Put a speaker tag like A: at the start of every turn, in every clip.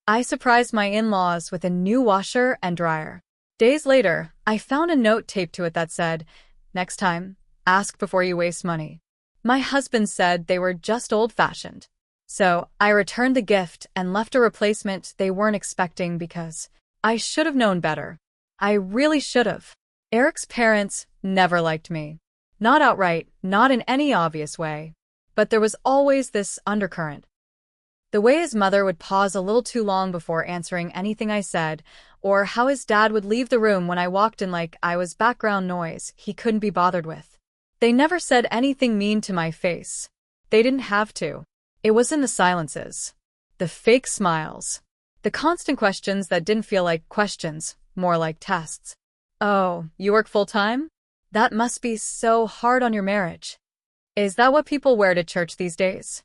A: I surprised my in-laws with a new washer and dryer. Days later, I found a note taped to it that said, "Next time, ask before you waste money." My husband said they were just old-fashioned. So I returned the gift and left a replacement they weren't expecting because I should have known better. I really should have. Eric's parents never liked me. Not outright, not in any obvious way. But there was always this undercurrent. The way his mother would pause a little too long before answering anything I said, or how his dad would leave the room when I walked in like I was background noise he couldn't be bothered with. They never said anything mean to my face. They didn't have to. It was in the silences. The fake smiles. The constant questions that didn't feel like questions, more like tests. "Oh, you work full-time? That must be so hard on your marriage. Is that what people wear to church these days?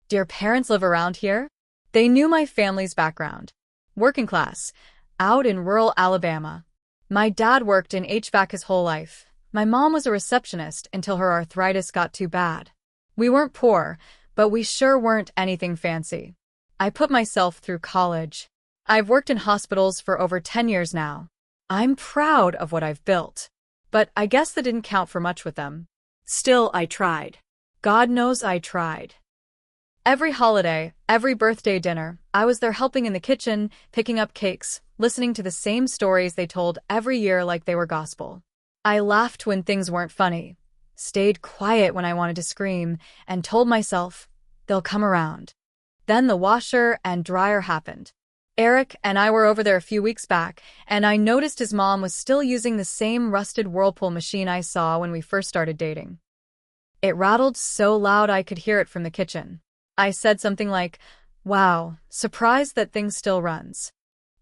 A: Do your parents live around here?" They knew my family's background. Working class, out in rural Alabama. My dad worked in HVAC his whole life. My mom was a receptionist until her arthritis got too bad. We weren't poor, but we sure weren't anything fancy. I put myself through college. I've worked in hospitals for over 10 years now. I'm proud of what I've built. But I guess that didn't count for much with them. Still, I tried. God knows I tried. Every holiday, every birthday dinner, I was there helping in the kitchen, picking up cakes, listening to the same stories they told every year like they were gospel. I laughed when things weren't funny, stayed quiet when I wanted to scream, and told myself, they'll come around. Then the washer and dryer happened. Eric and I were over there a few weeks back, and I noticed his mom was still using the same rusted Whirlpool machine I saw when we first started dating. It rattled so loud I could hear it from the kitchen. I said something like, "Wow, surprised that thing still runs."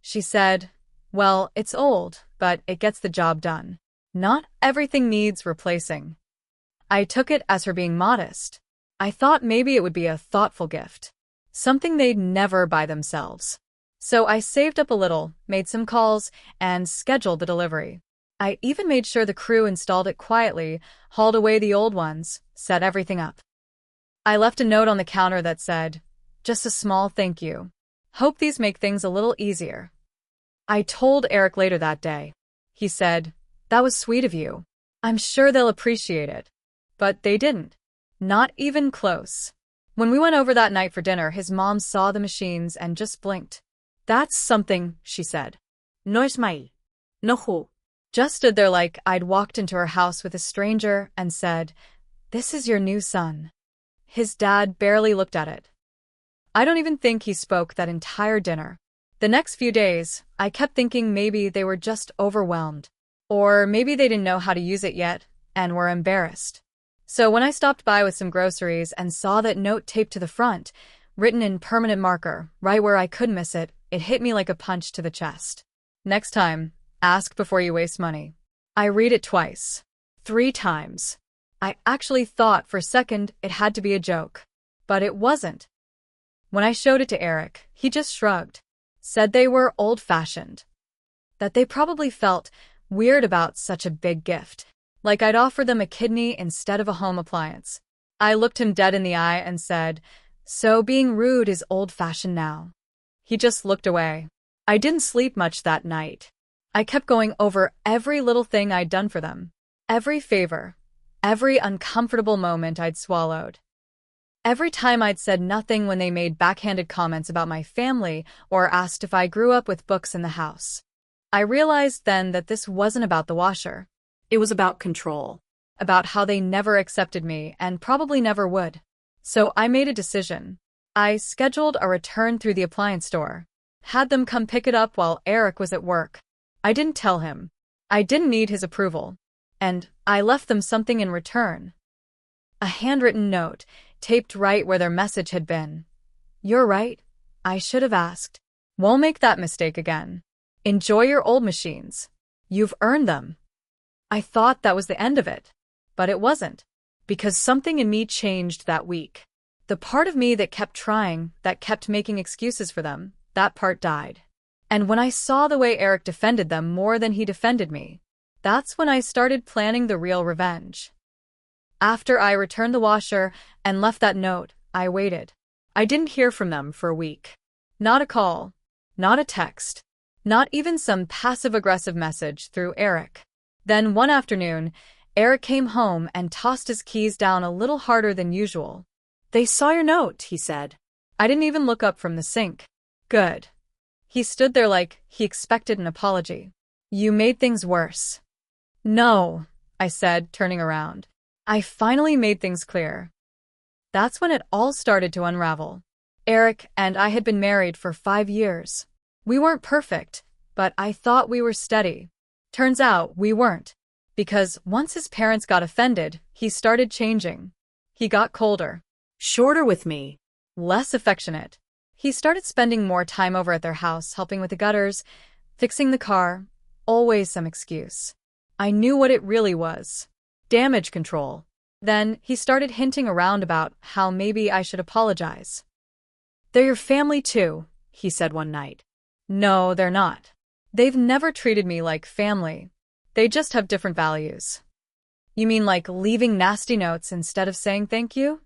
A: She said, "Well, it's old, but it gets the job done. Not everything needs replacing." I took it as her being modest. I thought maybe it would be a thoughtful gift. Something they'd never buy themselves. So I saved up a little, made some calls, and scheduled the delivery. I even made sure the crew installed it quietly, hauled away the old ones, set everything up. I left a note on the counter that said, "Just a small thank you. Hope these make things a little easier." I told Eric later that day. He said, "That was sweet of you. I'm sure they'll appreciate it." But they didn't. Not even close. When we went over that night for dinner, his mom saw the machines and just blinked. "That's something," she said. "No smile. No who." Just stood there like I'd walked into her house with a stranger and said, "This is your new son." His dad barely looked at it. I don't even think he spoke that entire dinner. The next few days, I kept thinking maybe they were just overwhelmed. Or maybe they didn't know how to use it yet and were embarrassed. So when I stopped by with some groceries and saw that note taped to the front, written in permanent marker, right where I couldn't miss it, it hit me like a punch to the chest. "Next time, ask before you waste money." I read it twice. 3 times. I actually thought for a second it had to be a joke. But it wasn't. When I showed it to Eric, he just shrugged. Said they were old-fashioned. That they probably felt weird about such a big gift. Like I'd offer them a kidney instead of a home appliance. I looked him dead in the eye and said, "So being rude is old-fashioned now." He just looked away. I didn't sleep much that night. I kept going over every little thing I'd done for them. Every favor. Every uncomfortable moment I'd swallowed. Every time I'd said nothing when they made backhanded comments about my family or asked if I grew up with books in the house. I realized then that this wasn't about the washer. It was about control. About how they never accepted me and probably never would. So I made a decision. I scheduled a return through the appliance store. Had them come pick it up while Eric was at work. I didn't tell him. I didn't need his approval. And I left them something in return. A handwritten note, taped right where their message had been. "You're right. I should have asked. Won't make that mistake again. Enjoy your old machines. You've earned them." I thought that was the end of it. But it wasn't. Because something in me changed that week. The part of me that kept trying, that kept making excuses for them, that part died. And when I saw the way Eric defended them more than he defended me, that's when I started planning the real revenge. After I returned the washer and left that note, I waited. I didn't hear from them for a week. Not a call, Not a text. Not even some passive-aggressive message through Eric. Then one afternoon, Eric came home and tossed his keys down a little harder than usual. "They saw your note," he said. I didn't even look up from the sink. Good. He stood there like he expected an apology. "You made things worse." "No," I said, turning around. "I finally made things clear." That's when it all started to unravel. Eric and I had been married for 5 years. We weren't perfect, but I thought we were steady. Turns out we weren't. Because once his parents got offended, he started changing. He got colder. Shorter with me. Less affectionate. He started spending more time over at their house, helping with the gutters, fixing the car, always some excuse. I knew what it really was. Damage control. Then he started hinting around about how maybe I should apologize. "They're your family too," he said one night. "No, they're not. They've never treated me like family. They just have different values." "You mean like leaving nasty notes instead of saying thank you?"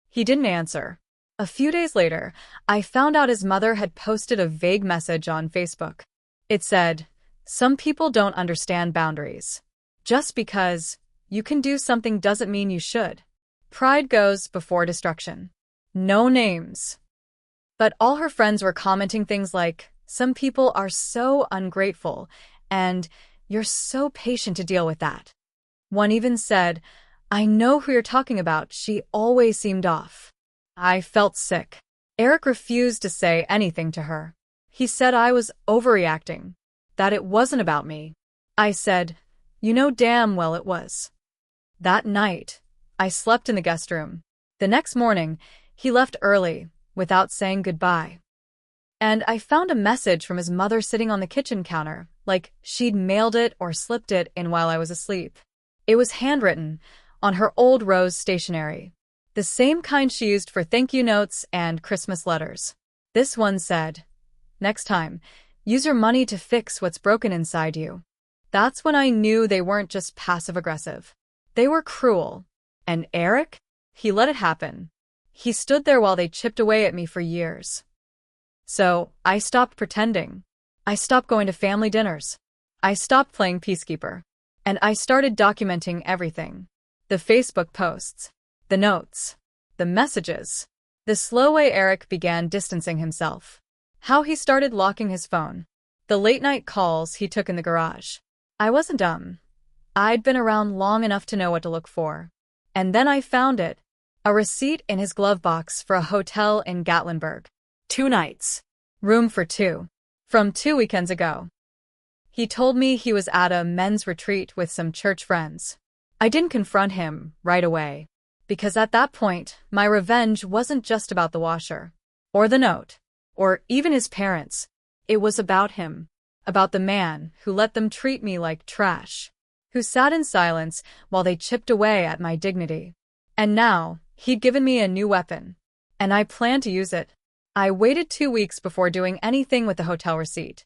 A: He didn't answer. A few days later, I found out his mother had posted a vague message on Facebook. It said, "Some people don't understand boundaries. Just because you can do something doesn't mean you should. Pride goes before destruction." No names. But all her friends were commenting things like, "Some people are so ungrateful, and you're so patient to deal with that." One even said, "I know who you're talking about, she always seemed off." I felt sick. Eric refused to say anything to her. He said I was overreacting, that it wasn't about me. I said, "You know damn well it was." That night, I slept in the guest room. The next morning, he left early, without saying goodbye. And I found a message from his mother sitting on the kitchen counter, like she'd mailed it or slipped it in while I was asleep. It was handwritten, on her old rose stationery. The same kind she used for thank you notes and Christmas letters. This one said, "Next time, use your money to fix what's broken inside you." That's when I knew they weren't just passive-aggressive. They were cruel. And Eric? He let it happen. He stood there while they chipped away at me for years. So, I stopped pretending. I stopped going to family dinners. I stopped playing peacekeeper. And I started documenting everything. The Facebook posts. The notes. The messages. The slow way Eric began distancing himself. How he started locking his phone. The late-night calls he took in the garage. I wasn't dumb. I'd been around long enough to know what to look for. And then I found it. A receipt in his glove box for a hotel in Gatlinburg. 2 nights. Room for 2. From 2 weekends ago. He told me he was at a men's retreat with some church friends. I didn't confront him right away. Because at that point, my revenge wasn't just about the washer. Or the note. Or even his parents. It was about him. About the man who let them treat me like trash. Who sat in silence while they chipped away at my dignity. And now, he'd given me a new weapon. And I planned to use it. I waited 2 weeks before doing anything with the hotel receipt.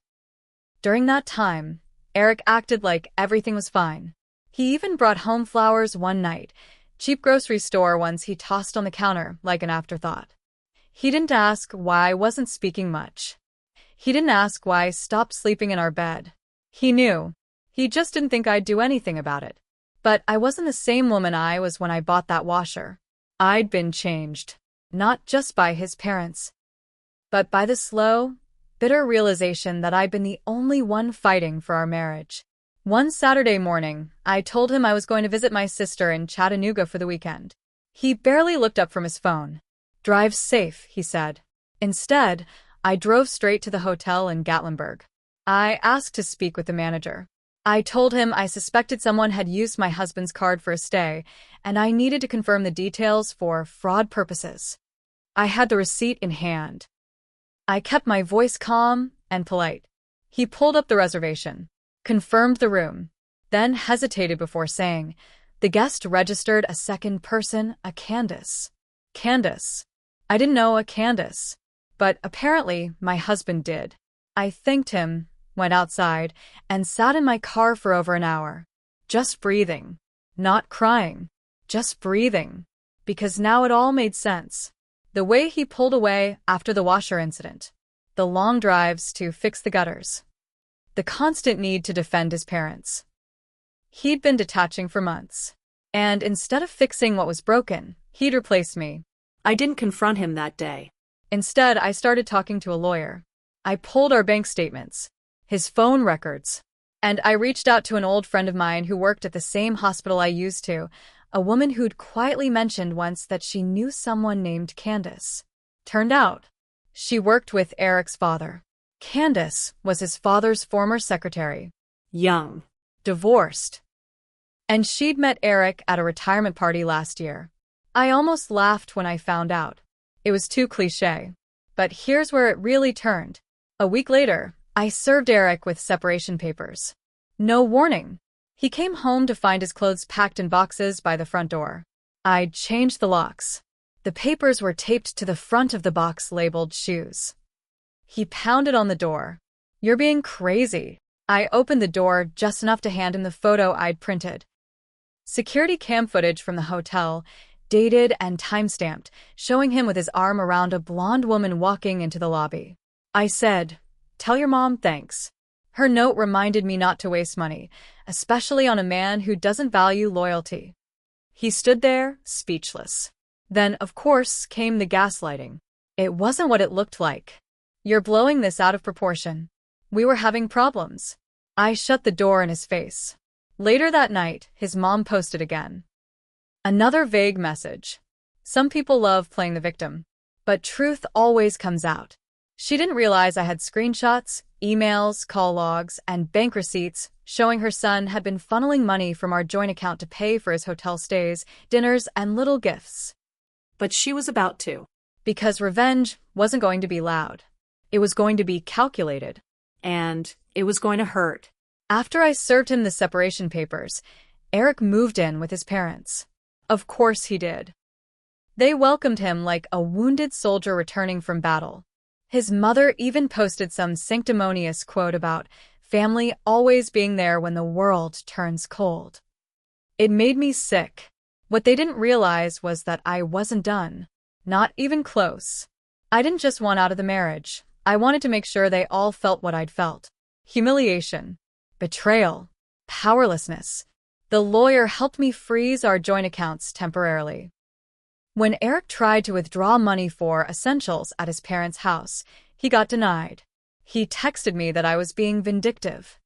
A: During that time, Eric acted like everything was fine. He even brought home flowers one night, cheap grocery store ones he tossed on the counter like an afterthought. He didn't ask why I wasn't speaking much. He didn't ask why I stopped sleeping in our bed. He knew. He just didn't think I'd do anything about it. But I wasn't the same woman I was when I bought that washer. I'd been changed. Not just by his parents, but by the slow, bitter realization that I'd been the only one fighting for our marriage. One Saturday morning, I told him I was going to visit my sister in Chattanooga for the weekend. He barely looked up from his phone. "Drive safe," he said. Instead, I drove straight to the hotel in Gatlinburg. I asked to speak with the manager. I told him I suspected someone had used my husband's card for a stay, and I needed to confirm the details for fraud purposes. I had the receipt in hand. I kept my voice calm and polite. He pulled up the reservation, confirmed the room, then hesitated before saying, "The guest registered a second person, a Candace." Candace. I didn't know a Candace, but apparently my husband did. I thanked him, went outside, and sat in my car for over an hour. Just breathing. Not crying. Just breathing. Because now it all made sense. The way he pulled away after the washer incident. the long drives to fix the gutters, the constant need to defend his parents. He'd been detaching for months, and instead of fixing what was broken, he'd replace me.
B: I didn't confront him that day.
A: Instead, I started talking to a lawyer. I pulled our bank statements, his phone records, and I reached out to an old friend of mine who worked at the same hospital I used to, a woman who'd quietly mentioned once that she knew someone named Candace. Turned out, she worked with Eric's father. Candace was his father's former secretary.
B: Young.
A: Divorced. And she'd met Eric at a retirement party last year. I almost laughed when I found out. It was too cliché. But here's where it really turned. A week later, I served Eric with separation papers. No warning. He came home to find his clothes packed in boxes by the front door. I'd changed the locks. The papers were taped to the front of the box labeled shoes. He pounded on the door. "You're being crazy." I opened the door just enough to hand him the photo I'd printed. Security cam footage from the hotel, dated and time-stamped, showing him with his arm around a blonde woman walking into the lobby. I said, "Tell your mom thanks." Her note reminded me not to waste money, especially on a man who doesn't value loyalty. He stood there, speechless. Then, of course, came the gaslighting. It wasn't what it looked like. "You're blowing this out of proportion. We were having problems." I shut the door in his face. Later that night, his mom posted again. Another vague message. Some people love playing the victim, but truth always comes out. She didn't realize I had screenshots, emails, call logs, and bank receipts showing her son had been funneling money from our joint account to pay for his hotel stays, dinners, and little gifts.
B: But she was about to.
A: Because revenge wasn't going to be loud. It was going to be calculated.
B: And it was going to hurt.
A: After I served him the separation papers, Eric moved in with his parents. Of course he did. They welcomed him like a wounded soldier returning from battle. His mother even posted some sanctimonious quote about family always being there when the world turns cold. It made me sick. What they didn't realize was that I wasn't done. Not even close. I didn't just want out of the marriage. I wanted to make sure they all felt what I'd felt. Humiliation. Betrayal. Powerlessness. The lawyer helped me freeze our joint accounts temporarily. When Eric tried to withdraw money for essentials at his parents' house, he got denied. He texted me that I was being vindictive.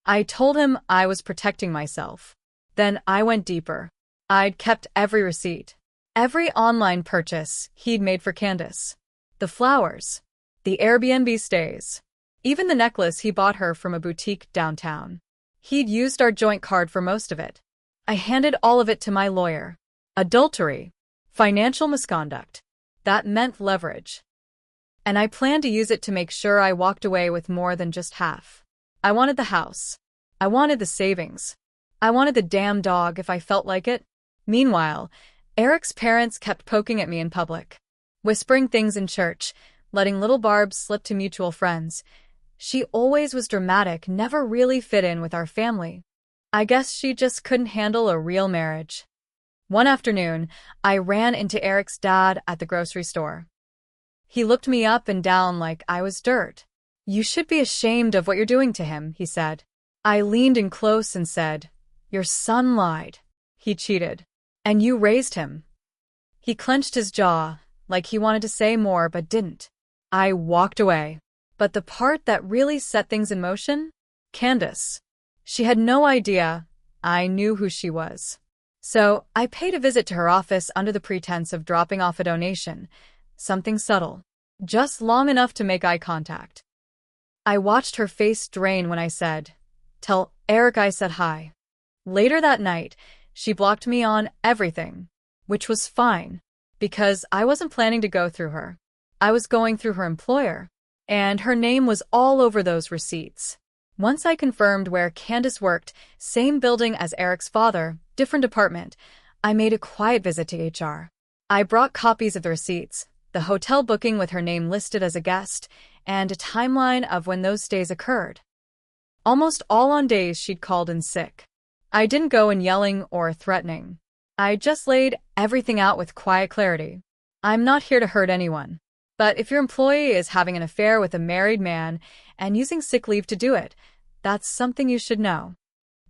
A: I told him I was protecting myself. Then I went deeper. I'd kept every receipt. Every online purchase he'd made for Candace. The flowers. The Airbnb stays. Even the necklace he bought her from a boutique downtown. He'd used our joint card for most of it. I handed all of it to my lawyer. Adultery. Financial misconduct. That meant leverage. And I planned to use it to make sure I walked away with more than just half. I wanted the house. I wanted the savings. I wanted the damn dog if I felt like it. Meanwhile, Eric's parents kept poking at me in public. Whispering things in church, letting little Barb slip to mutual friends. She always was dramatic, never really fit in with our family. I guess she just couldn't handle a real marriage. One afternoon, I ran into Eric's dad at the grocery store. He looked me up and down like I was dirt. "You should be ashamed of what you're doing to him," he said. I leaned in close and said, "Your son lied. He cheated. And you raised him." He clenched his jaw, like he wanted to say more but didn't. I walked away. But the part that really set things in motion? Candace. She had no idea I knew who she was. So I paid a visit to her office under the pretense of dropping off a donation. Something subtle. Just long enough to make eye contact. I watched her face drain when I said, "Tell Eric I said hi." Later that night, she blocked me on everything. Which was fine, because I wasn't planning to go through her. I was going through her employer. And her name was all over those receipts. Once I confirmed where Candace worked, same building as Eric's father, different department, I made a quiet visit to HR. I brought copies of the receipts, the hotel booking with her name listed as a guest, and a timeline of when those stays occurred. Almost all on days she'd called in sick. I didn't go in yelling or threatening. I just laid everything out with quiet clarity. I'm not here to hurt anyone. But if your employee is having an affair with a married man and using sick leave to do it, that's something you should know.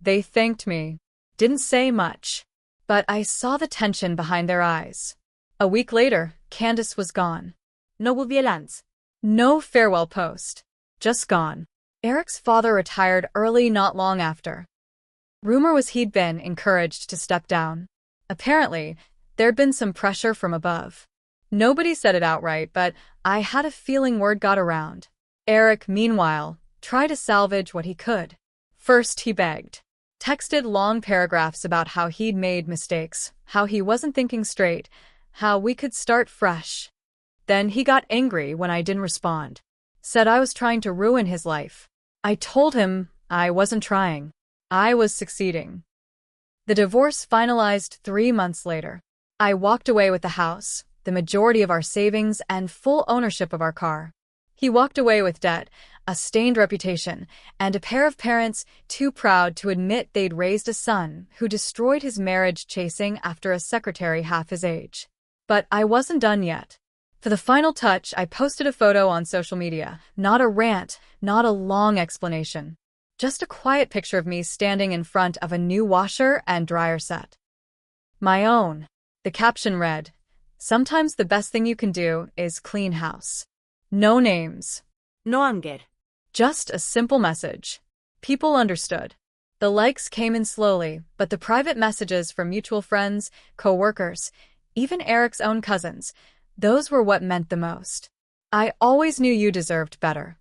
A: They thanked me. Didn't say much. But I saw the tension behind their eyes. A week later, Candace was gone.
B: No violence.
A: No farewell post. Just gone. Eric's father retired early not long after. Rumor was he'd been encouraged to step down. Apparently, there'd been some pressure from above. Nobody said it outright, but I had a feeling word got around. Eric, meanwhile, tried to salvage what he could. First, he begged. Texted long paragraphs about how he'd made mistakes, how he wasn't thinking straight, how we could start fresh. Then he got angry when I didn't respond. Said I was trying to ruin his life. I told him I wasn't trying. I was succeeding. The divorce finalized 3 months later. I walked away with the house, the majority of our savings, and full ownership of our car. He walked away with debt, a stained reputation, and a pair of parents too proud to admit they'd raised a son who destroyed his marriage chasing after a secretary half his age. But I wasn't done yet. For the final touch, I posted a photo on social media. Not a rant, not a long explanation. Just a quiet picture of me standing in front of a new washer and dryer set. My own. The caption read, "Sometimes the best thing you can do is clean house." No names.
B: No anger.
A: Just a simple message. People understood. The likes came in slowly, but the private messages from mutual friends, co-workers, even Eric's own cousins, those were what meant the most. I always knew you deserved better.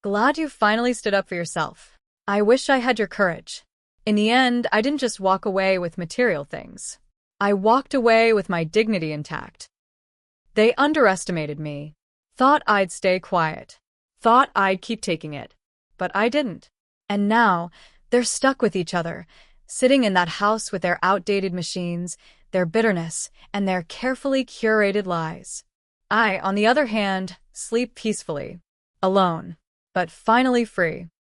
A: Glad you finally stood up for yourself. I wish I had your courage. In the end, I didn't just walk away with material things. I walked away with my dignity intact. They underestimated me. Thought I'd stay quiet. Thought I'd keep taking it. But I didn't. And now, they're stuck with each other, sitting in that house with their outdated machines, their bitterness, and their carefully curated lies. I, on the other hand, sleep peacefully. Alone. But finally free.